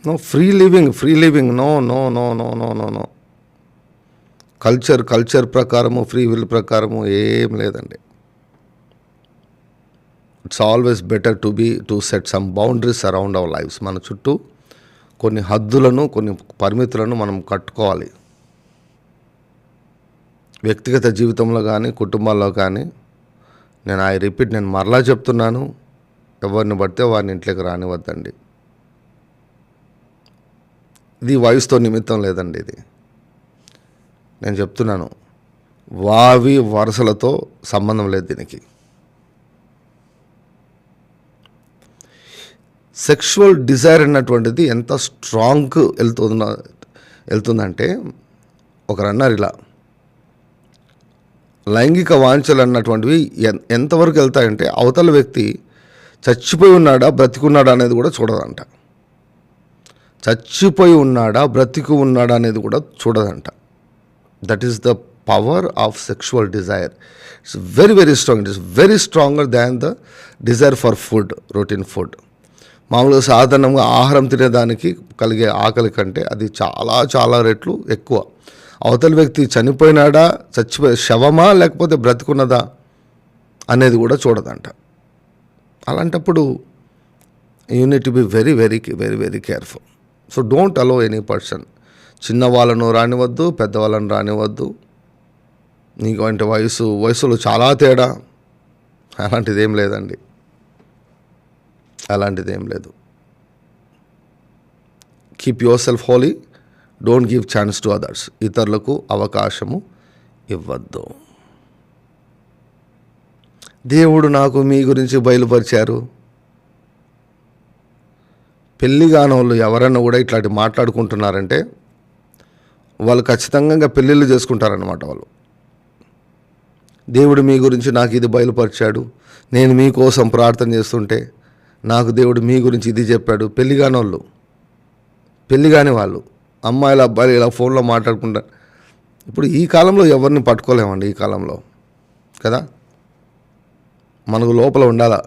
No, free living, no. Culture ప్రకారము, ఫ్రీ విల్ ప్రకారము ఏం లేదండి. It's always better to set some boundaries around our lifes. మన చుట్టూ కొన్ని హద్దులను, కొన్ని పరిమితులను మనం కట్టుకోవాలి. వ్యక్తిగత జీవితంలో కానీ, కుటుంబాల్లో కానీ. నేను మరలా చెప్తున్నాను, ఎవరిని పడితే వారిని ఇంట్లోకి రానివద్దండి. ఇది వయసుతో నిమిత్తం లేదండి. ఇది నేను చెప్తున్నాను, వావి వరుసలతో సంబంధం లేదు దీనికి. సెక్షువల్ డిజైర్ అన్నటువంటిది ఎంత స్ట్రాంగ్ వెళ్తుందంటే, ఒకరు అన్నారు ఇలా, లైంగిక వాంఛలు అన్నటువంటివి ఎంతవరకు వెళ్తాయంటే అవతల వ్యక్తి చచ్చిపోయి ఉన్నాడా బ్రతికున్నాడా అనేది కూడా చూడదంట. చచ్చిపోయి ఉన్నాడా బ్రతికి ఉన్నాడా అనేది కూడా చూడదంట. That is the power of sexual desire. It's very very strong. It is very stronger than the desire for food, routine food. మామూలుగా సాధారణంగా ఆహారం తినేదానికి కలిగే ఆకలి కంటే అది చాలా చాలా రెట్లు ఎక్కువ. అవతల వ్యక్తి చనిపోయినాడా, శవమా లేకపోతే బ్రతికున్నదా అనేది కూడా చూడదంట. అలాంటప్పుడు you need to be very very very very careful. So don't allow any person. చిన్నవాళ్ళను రానివద్దు, పెద్దవాళ్ళను రానివద్దు. నీకు అంటే వయసులో చాలా తేడా, అలాంటిదేం లేదండి. అలాంటిదేం లేదు. Keep yourself holy. Don't give chance to others. ఇతరులకు అవకాశము ఇవ్వద్దు. దేవుడు నాకు మీ గురించి బయలుపరిచారు. పెళ్ళి కాని వాళ్ళు ఎవరన్నా కూడా ఇట్లాంటి మాట్లాడుకుంటున్నారంటే వాళ్ళు ఖచ్చితంగా పెళ్ళిళ్ళు చేసుకుంటారన్నమాట. వాళ్ళు దేవుడు మీ గురించి నాకు ఇది బయలుపరిచాడు, నేను మీకోసం ప్రార్థన చేస్తుంటే నాకు దేవుడు మీ గురించి ఇది చెప్పాడు. పెళ్ళి కాని వాళ్ళు, పెళ్ళి కాని వాళ్ళు, అమ్మాయిలు అబ్బాయిలు ఇలా ఫోన్లో మాట్లాడుకుంటారు. ఇప్పుడు ఈ కాలంలో ఎవరిని పట్టుకోలేమండి. ఈ కాలంలో కదా, మనకు లోపల ఉండాలా.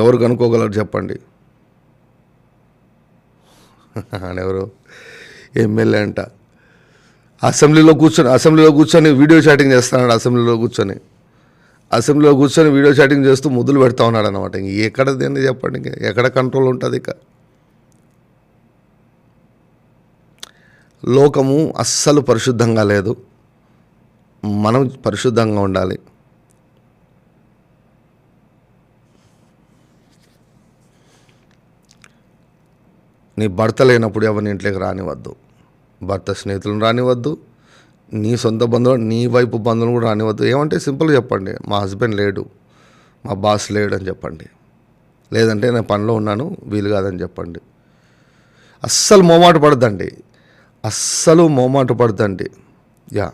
ఎవరు కనుక్కోగలరు చెప్పండి? ఎవరు ఎమ్మెల్యే అంట అసెంబ్లీలో కూర్చొని వీడియో చాటింగ్ చేస్తున్నాడు. అసెంబ్లీలో కూర్చొని వీడియో చాటింగ్ చేస్తూ ముద్దులు పెడతా ఉన్నాడు అనమాట. ఎక్కడ దేన్ని చెప్పండి, ఇంకా ఎక్కడ కంట్రోల్ ఉంటుంది? ఇక లోకము అస్సలు పరిశుద్ధంగా లేదు. మనం పరిశుద్ధంగా ఉండాలి. నీ భర్త లేనప్పుడు ఎవరిని ఇంట్లోకి రానివద్దు. భర్త స్నేహితులను రానివద్దు. నీ సొంత బంధువులు, నీ వైపు బంధువులు కూడా రానివద్దు. ఏమంటే సింపుల్గా చెప్పండి, మా హస్బెండ్ లేడు, మా బాస్ లేడు అని చెప్పండి. లేదంటే నేను పనిలో ఉన్నాను, వీలు కాదని చెప్పండి. అస్సలు మొహమాట పడద్దండి. యా,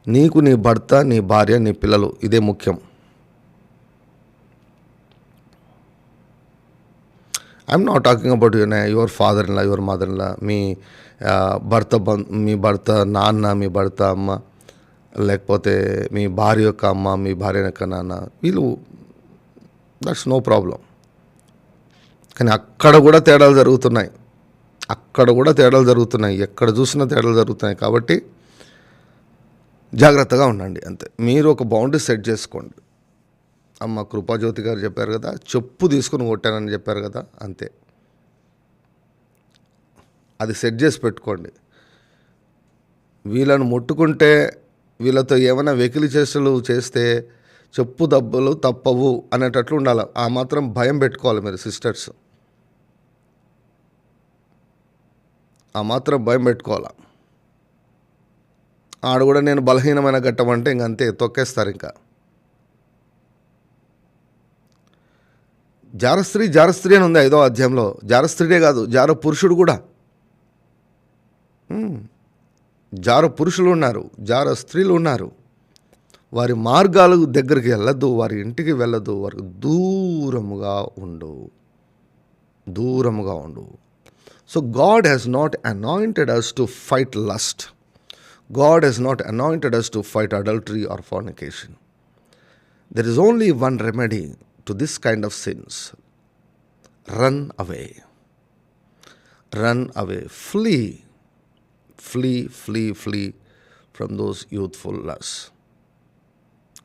నీకు నీ భర్త, నీ భార్య, నీ పిల్లలు, ఇదే ముఖ్యం. I'm not talking about your father in law, your mother in law, మీ భర్త నాన్న, మీ భర్త అమ్మ, లేకపోతే మీ భార్య యొక్క అమ్మ, మీ భార్య యొక్క నాన్న, వీళ్ళు దట్స్ నో ప్రాబ్లం. కానీ అక్కడ కూడా తేడాలు జరుగుతున్నాయి. ఎక్కడ చూసినా తేడాలు జరుగుతున్నాయి. కాబట్టి జాగ్రత్తగా ఉండండి అంతే. మీరు ఒక బౌండరీ సెట్ చేసుకోండి. అమ్మ కృపాజ్యోతి గారు చెప్పారు కదా, చెప్పు తీసుకుని కొట్టానని చెప్పారు కదా, అంతే. అది సెట్ చేసి పెట్టుకోండి. వీళ్ళను ముట్టుకుంటే, వీళ్ళతో ఏమైనా వెకిలి చేష్టలు చేస్తే చెప్పు దెబ్బలు తప్పవు అనేటట్లు ఉండాలి. ఆ మాత్రం భయం పెట్టుకోవాలి మీరు సిస్టర్స్. ఆ మాత్రం భయం పెట్టుకోవాలి. ఆడు కూడా నేను బలహీనమైన ఘట్టం అంటే ఇంకంతే, తొక్కేస్తారు. ఇంకా జారస్త్రీ అని ఉంది 5వ అధ్యాయంలో. జారస్త్రీడే కాదు, జార పురుషుడు కూడా. జార పురుషులు ఉన్నారు, జార స్త్రీలు ఉన్నారు. వారి మార్గాల దగ్గరికి వెళ్ళద్దు, వారి ఇంటికి వెళ్ళద్దు, వారికి దూరముగా ఉండు. So God has not anointed us to fight lust. God has not anointed us to fight adultery or fornication. There is only one remedy to this kind of sins. Run away. Flee from those youthful lusts.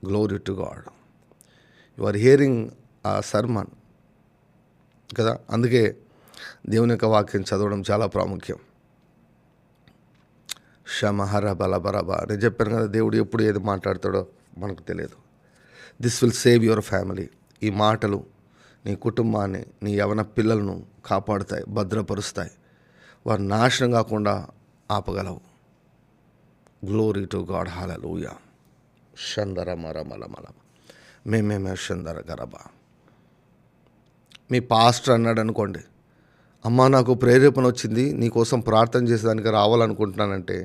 Glory to God. You are hearing a sermon కదా, అందుకే దేవుని యొక్క వాక్యం చదవడం చాలా ప్రాముఖ్యం. షమహర బలబరబ నేను చెప్పాను కదా, దేవుడు ఎప్పుడు ఏది మాట్లాడతాడో మనకు తెలియదు. This will save your family. ఈ మాటలు నీ కుటుంబాన్ని, నీ యవన పిల్లలను కాపాడుతాయి, భద్రపరుస్తాయి. వారు నాశనం కాకుండా ఆపగలవు. Glory to God, hallelujah. షందర మరమలమల మేమేమే షందర గరబ. మీ పాస్టర్ అన్నాడు అనుకోండి, అమ్మా నాకు ప్రేరేపణ వచ్చింది నీకోసం ప్రార్థన చేసేదానికి రావాలనుకుంటున్నానంటే,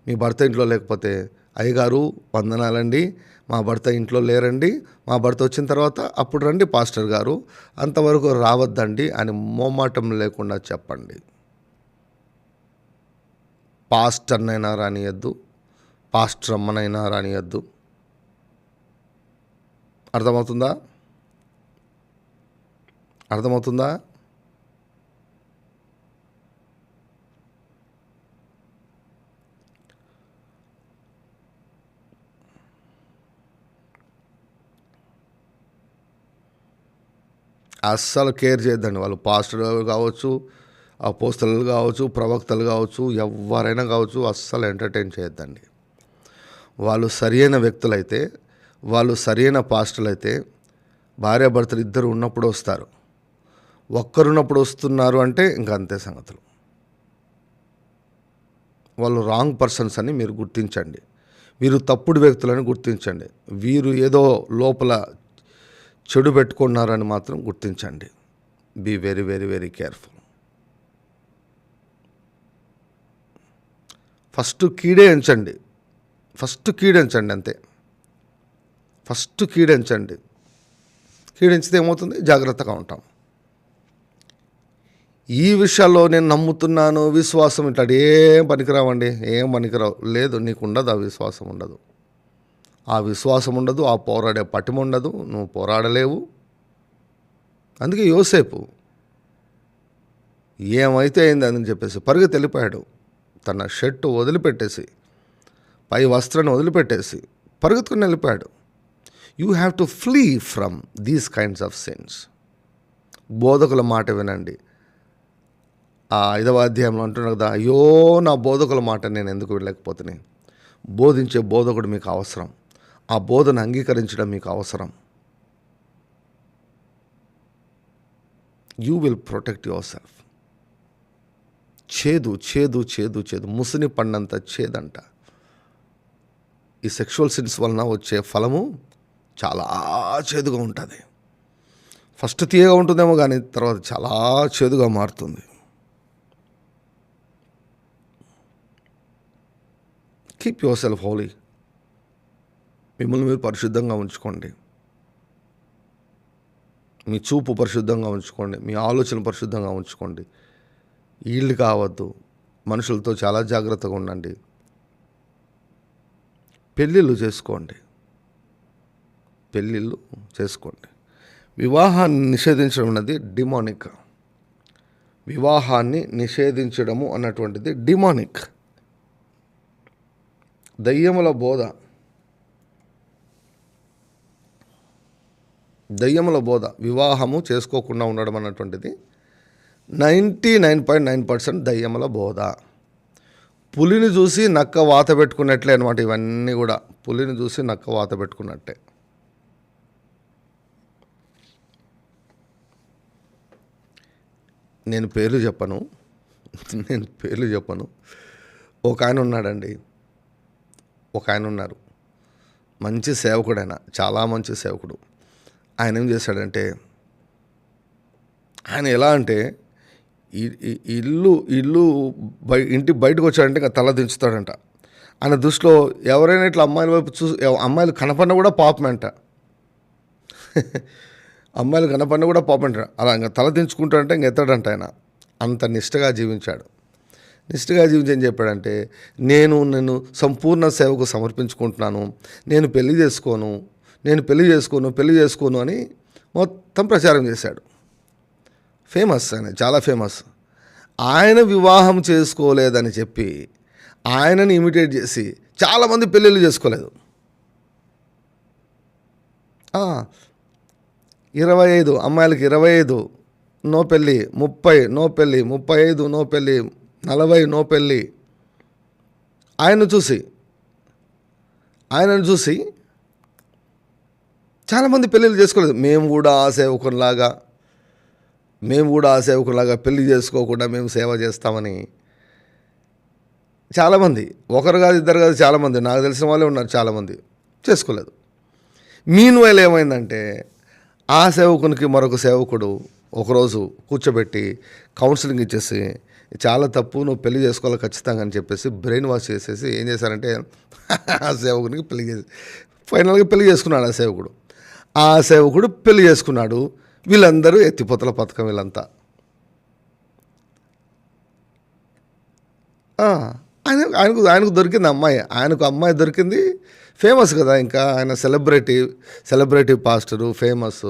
మీ భర్త ఇంట్లో లేకపోతే, అయ్యగారు వందనాలండి, మా భర్త ఇంట్లో లేరండి, మా భర్త వచ్చిన తర్వాత అప్పుడు రండి పాస్టర్ గారు, అంతవరకు రావద్దండి అని మోమాటం లేకుండా చెప్పండి. పాస్టర్నైనా రానియద్దు, పాస్టర్ అమ్మనైనా రానియద్దు. అర్థమవుతుందా? అర్థమవుతుందా? అస్సలు కేర్ చేయొద్దండి. వాళ్ళు పాస్టర్ కావచ్చు, అపోస్తలులు కావచ్చు, ప్రవక్తలు కావచ్చు, ఎవరైనా కావచ్చు, అస్సలు ఎంటర్టైన్ చేయొద్దండి. వాళ్ళు సరియైన వ్యక్తులైతే, వాళ్ళు సరియైన పాస్టర్లు అయితే భార్యాభర్తలు ఇద్దరు ఉన్నప్పుడు వస్తారు. ఒక్కరున్నప్పుడు వస్తున్నారు అంటే ఇంకా అంతే సంగతులు. వాళ్ళు రాంగ్ పర్సన్స్ అని మీరు గుర్తించండి. వీరు తప్పుడు వ్యక్తులని గుర్తించండి. వీరు ఏదో లోపల చెడు పెట్టుకున్నారని మాత్రం గుర్తించండి. Be very very very careful. First కీడే ఎంచండి, అంతే. ఫస్ట్ కీడెంచండి. కీడించితే ఏమవుతుంది? జాగ్రత్తగా ఉంటాం. ఈ విషయాల్లో నేను నమ్ముతున్నాను, విశ్వాసం ఇట్లాంటి ఏం పనికిరావండి, ఏం పనికిరావు. లేదు, నీకు ఉండదు, ఆ విశ్వాసం ఉండదు, ఆ పోరాడే పటిమ ఉండదు, నువ్వు పోరాడలేవు. అందుకే యోసేపు ఏమైతే అయింది అని చెప్పేసి పరిగెత్తి వెళ్ళిపోయాడు. తన షర్టు వదిలిపెట్టేసి, పై వస్త్రాన్ని వదిలిపెట్టేసి పరిగెత్తుకుని వెళ్ళిపోయాడు. You have to flea from these kinds of since. బోధకుల మాట వినండి. ఆ 5వ అధ్యాయంలో అంటున్నారు కదా, అయ్యో నా బోధకుల మాట నేను ఎందుకు వినలేకపోతున్నాను. బోధించే బోధకుడు మీకు అవసరం, ఆ బోధన అంగీకరించడం మీకు అవసరం. You will protect your self. చేదు ముసిని పండంత చేదంట. ఈ సెక్షువల్ సిన్స్ వలన వచ్చే ఫలము చాలా చేదుగా ఉంటుంది. ఫస్ట్ తీయగా ఉంటుందేమో కానీ తర్వాత చాలా చేదుగా మారుతుంది. Keep yourself holy. మిమ్మల్ని మీరు పరిశుద్ధంగా ఉంచుకోండి. మీ చూపు పరిశుద్ధంగా ఉంచుకోండి, మీ ఆలోచన పరిశుద్ధంగా ఉంచుకోండి. ఈల్డ్ కావద్దు. మనుషులతో చాలా జాగ్రత్తగా ఉండండి. పెళ్ళిళ్ళు చేసుకోండి. వివాహాన్ని నిషేధించడం అన్నది డిమానిక్. వివాహాన్ని నిషేధించడము అన్నటువంటిది డిమానిక్, దయ్యముల బోధ. వివాహము చేసుకోకుండా ఉండడం అన్నటువంటిది 99.9% దయ్యముల బోధ. పులిని చూసి నక్క వాత పెట్టుకున్నట్లే అనమాట. ఇవన్నీ కూడా పులిని చూసి నక్క వాత పెట్టుకున్నట్టే. నేను పేర్లు చెప్పను. ఒక ఆయన ఉన్నారు, మంచి సేవకుడు. ఆయన చాలా మంచి సేవకుడు. ఆయన ఏం చేశాడంటే, ఆయన ఎలా అంటే ఇంటి బయటకు వచ్చాడంటే ఇంకా తల దించుతాడంట. ఆయన దృష్టిలో ఎవరైనా ఇట్లా అమ్మాయిల వైపు చూసి, అమ్మాయిలు కనపడినా కూడా పాపమంట. అలా ఇంకా తల దించుకుంటాడంటే ఇంక ఎత్తాడంట. ఆయన అంత నిష్ఠగా జీవించాడు. ఏం చెప్పాడంటే, నేను సంపూర్ణ సేవకు సమర్పించుకుంటున్నాను, నేను పెళ్లి చేసుకోను అని మొత్తం ప్రచారం చేశాడు. ఫేమస్, ఆయన చాలా ఫేమస్. ఆయన వివాహం చేసుకోలేదని చెప్పి ఆయనని ఇమిటేట్ చేసి చాలామంది పెళ్ళిళ్ళు చేసుకోలేదు. 25 అమ్మాయిలకి 25 నో పెళ్ళి, 30 నో పెళ్ళి, 35 నో పెళ్ళి, 40 నో పెళ్ళి. ఆయనను చూసి చాలామంది పెళ్ళిళ్ళు చేసుకోలేదు. మేము కూడా ఆ సేవకునిలాగా పెళ్లి చేసుకోకుండా మేము సేవ చేస్తామని చాలామంది, ఒకరు కాదు ఇద్దరు కాదు, చాలామంది నాకు తెలిసిన వాళ్ళే ఉన్నారు, చాలామంది చేసుకోలేదు. మీన్ వైల్ ఏమైందంటే ఆ సేవకునికి మరొక సేవకుడు ఒకరోజు కూర్చోబెట్టి కౌన్సిలింగ్ ఇచ్చేసి చాలా తప్పు, నువ్వు పెళ్లి చేసుకోవాలి ఖచ్చితంగా అని చెప్పేసి బ్రెయిన్ వాష్ చేసేసి ఏం చేశారంటే ఆ సేవకునికి పెళ్లి చేసి ఫైనల్గా పెళ్లి చేసుకున్నాడు ఆ సేవకుడు పెళ్లి చేసుకున్నాడు. వీళ్ళందరూ ఎత్తిపోతల పథకం, వీళ్ళంతా ఆయనకు దొరికింది అమ్మాయి, అమ్మాయి దొరికింది. ఫేమస్ కదా, ఇంకా ఆయన సెలబ్రిటీ పాస్టరు, ఫేమస్.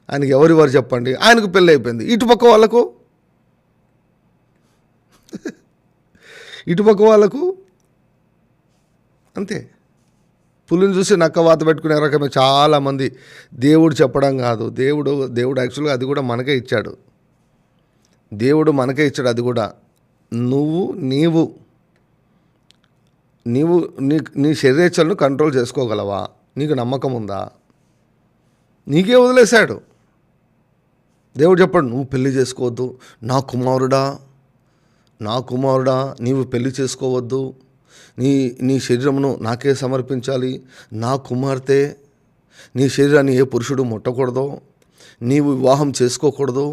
ఆయనకి ఎవరు చెప్పండి, ఆయనకు పెళ్ళి అయిపోయింది. ఇటుపక్క వాళ్ళకు అంతే. పులిని చూసి నక్క వాత పెట్టుకునే రకమే చాలామంది. దేవుడు చెప్పడం కాదు, దేవుడు యాక్చువల్గా అది కూడా మనకే ఇచ్చాడు. అది కూడా నీవు నీ శరీరేచ్ఛలను కంట్రోల్ చేసుకోగలవా? నీకు నమ్మకం ఉందా? నీకే వదిలేశాడు దేవుడు. చెప్పాడు, నువ్వు పెళ్లి చేసుకోవద్దు, నా కుమారుడా నీవు పెళ్లి చేసుకోవద్దు, నీ శరీరమును నాకే సమర్పించాలి, నా కుమార్తె, నీ శరీరాన్ని ఏ పురుషుడు ముట్టకూడదు, నీవు వివాహం చేసుకోకూడదు,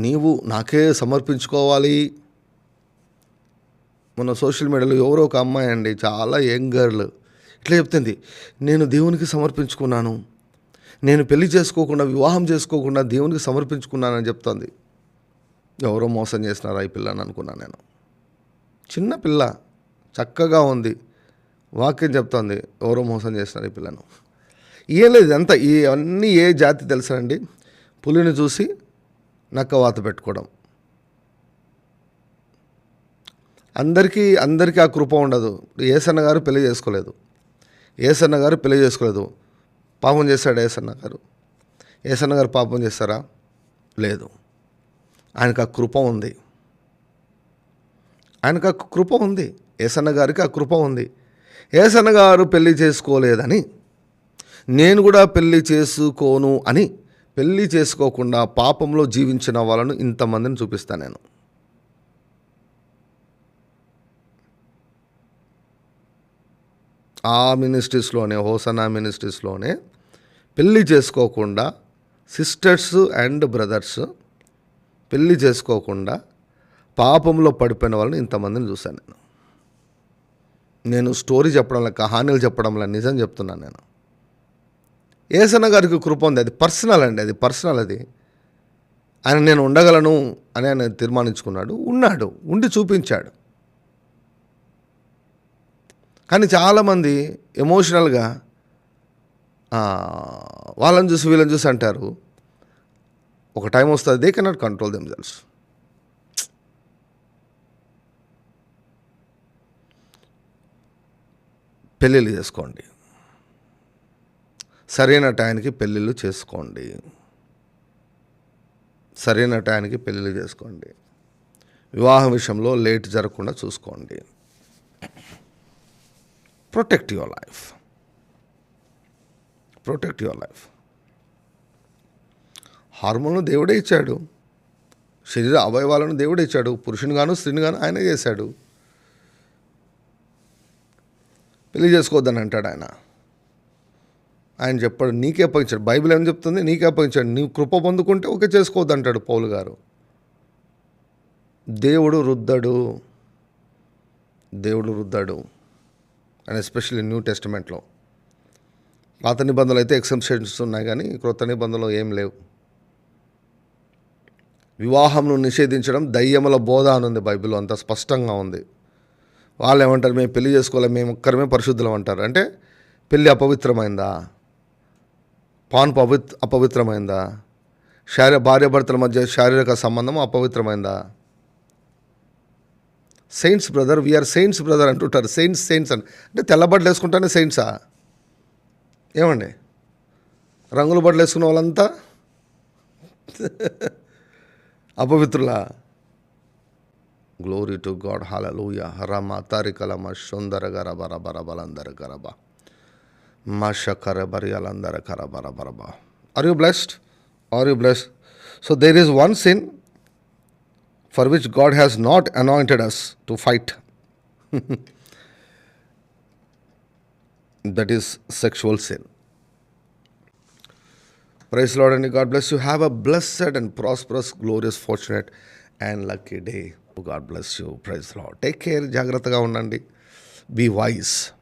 నీవు నాకే సమర్పించుకోవాలి. మన సోషల్ మీడియాలో ఎవరో ఒక అమ్మాయి అండి, చాలా యంగ్ గర్ల్, ఇట్లా చెప్తుంది, నేను దేవునికి సమర్పించుకున్నాను, నేను పెళ్లి చేసుకోకుండా వివాహం చేసుకోకుండా దేవునికి సమర్పించుకున్నానని చెప్తుంది. ఎవరో మోసం చేసినారా ఈ పిల్లని అనుకున్నాను నేను. చిన్న పిల్ల చక్కగా ఉంది, వాక్యం చెప్తుంది, ఎవరో మోసం చేసినారు ఈ పిల్లను. ఏం లేదు, ఇదంతా ఇవన్నీ ఏ జాతి తెలుసండి? పులిని చూసి నక్క వాత పెట్టుకోవడం. అందరికీ ఆ కృప ఉండదు. ఏసన్న గారు పెళ్లి చేసుకోలేదు. పాపం చేశాడు ఏసన్న గారు పాపం చేస్తారా? లేదు. ఆయనకు ఆ కృప ఉంది. ఏసన్న గారికి ఆ కృప ఉంది. ఏసన్న గారు పెళ్లి చేసుకోలేదని నేను కూడా పెళ్లి చేసుకోను అని పెళ్లి చేసుకోకుండా పాపంలో జీవించిన వాళ్ళను ఇంతమందిని చూపిస్తాను నేను. ఆ మినిస్ట్రీస్లోనే, హోసనా మినిస్ట్రీస్లోనే పెళ్ళి చేసుకోకుండా సిస్టర్స్ అండ్ బ్రదర్స్ పెళ్ళి చేసుకోకుండా పాపంలో పడిపోయిన వాళ్ళని ఇంతమందిని చూశాను నేను స్టోరీ చెప్పడంలో, కహానీలు చెప్పడంలో నిజం చెప్తున్నాను నేను. ఏసన్న గారికి కృప ఉంది, అది పర్సనల్ అండి, అది ఆయన నేను ఉండగలను అని ఆయన తీర్మానించుకున్నాడు, ఉండి చూపించాడు. కానీ చాలామంది ఎమోషనల్గా వాళ్ళని చూసి వీళ్ళని చూసి అంటారు. ఒక టైం వస్తుంది, దే కెనాట్ కంట్రోల్ దెమ్సెల్వ్స్. పెళ్ళిళ్ళు చేసుకోండి, సరైన టైంకి పెళ్ళిళ్ళు చేసుకోండి. వివాహం విషయంలో లేట్ జరగకుండా చూసుకోండి. Protect your life. హార్మోన్లు దేవుడే ఇచ్చాడు, శరీర అవయవాలను దేవుడే ఇచ్చాడు, పురుషుని గాను స్త్రీని గాను ఆయన చేశాడు. పెళ్లి చేసుకోవద్దని అంటాడు ఆయన చెప్పాడు, నీకే అప్పగించాడు. బైబిల్ ఏం చెప్తుంది? నీకే అప్పగించాడు. నీవు కృప పొందుకుంటే ఓకే చేసుకోవద్దు అంటాడు పౌలు గారు. దేవుడు రుద్దడు అండ్ ఎస్పెషల్లీ న్యూ టెస్టిమెంట్లో. పాత నిబంధనలు అయితే ఎక్సెప్షన్స్ ఉన్నాయి, కానీ క్రొత్త నిబంధనలు ఏం లేవు. వివాహంను నిషేధించడం దయ్యముల బోధ అని ఉంది బైబిల్లో, అంత స్పష్టంగా ఉంది. వాళ్ళు ఏమంటారు, మేము పెళ్లి చేసుకోవాలి, మేము ఒక్కరమే పరిశుద్ధులం అంటారు. అంటే పెళ్ళి అపవిత్రమైందా? పాన్ అపవిత్రమైందా? భార్యాభర్తల మధ్య శారీరక సంబంధం అపవిత్రమైందా? Saints brother, we are saints brother అంటుంటారు. సెయింట్స్ అంటే తెల్ల బట్టలు వేసుకుంటానే సెయింట్సా? ఏమండి, రంగుల బట్టలు వేసుకున్న వాళ్ళంతా అపవిత్రులా? Glory to God, hallelujah. రమ తరికలమ సుందర గరబ రబర బలందర గరబ మషకర బరియాలందర కరబర బరబ. Are you blessed? So there is one sin for which God has not anointed us to fight. That is sexual sin. Praise Lord అండి. God bless you. Have a blessed and prosperous, glorious, fortunate and lucky day. God bless you. Praise Lord. Take care. జాగ్రత్తగా ఉండండి. Be wise.